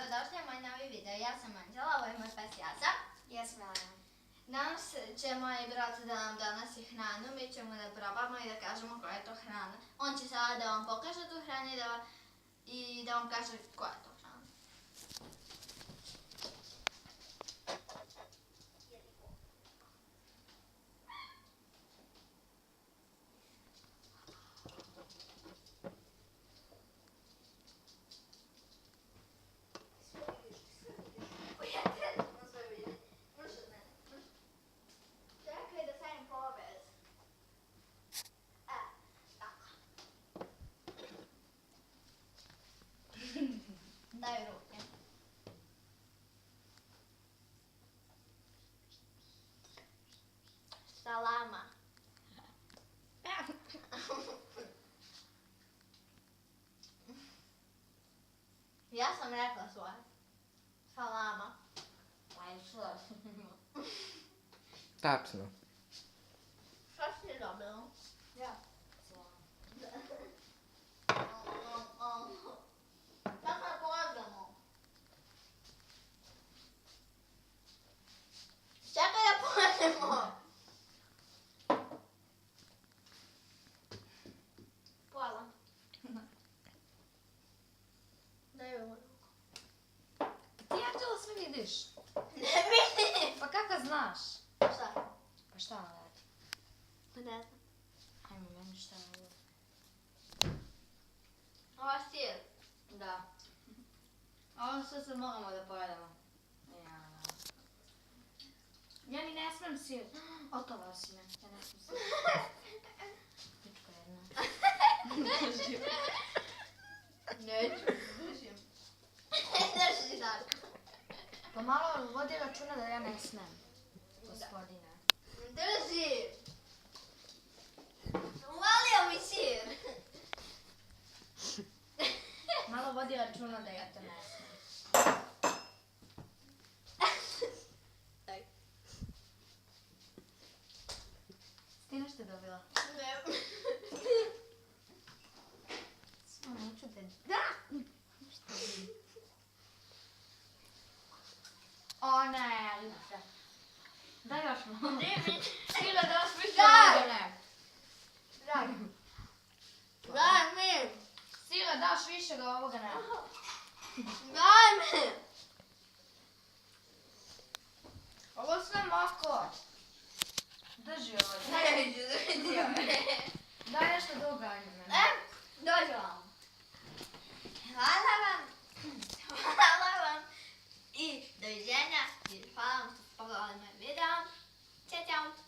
dobrodošli u moj novi video. Ja sam Anđela, ovo je moj pes Jasa. Ja sam Elena. Danas će moj brat da nam donosi hranu, mi ćemo da probamo i da kažemo koja je to hrana. On će sada da vam pokaže tu hranu i da vam kaže koja je to hrana. Daj ruke. Salama. Ja sam rekla svoje. Salama. Aj, što? Tačno. Šta si dobila? Ja. Kako pogledamo? Čekaj da pogledamo. Pola. Daj ovu ruku. Ti Anđela sve vidiš. Ne vidim. Pa kako znaš? Šta? Pa šta vam radi? Ne znam. Ajme meni šta vam radi. Ovo je sir. Da. A ovo sve sad moramo da pojedemo. Ja ni ne smem sir. Otova si me. Ja ne smem sir. Pička jedna. Neću. Držim. Drži, Darko. Pa malo vodi računa da ja ne smem. Gospodine. Drži. Uvalio mi sir. Malo vodi računa da ja to ne smem. Ti nešto dobila? Ne. Samo neću da... Da! O ne, Ljubica. Daj još malo. Sila da vas više Daj! ovoga ne. Daj. Daj mi. Sila daš više da ovoga ne. Daj mi. Ovo sve moko. Drži ovo. Neću, drži ove. Daj nešto drugo, ajme mene. Dođi vam. Hvala vam. Hvala vam. I doviđenja. I hvala vam što ste pogledali moj video. Ćao, ćao.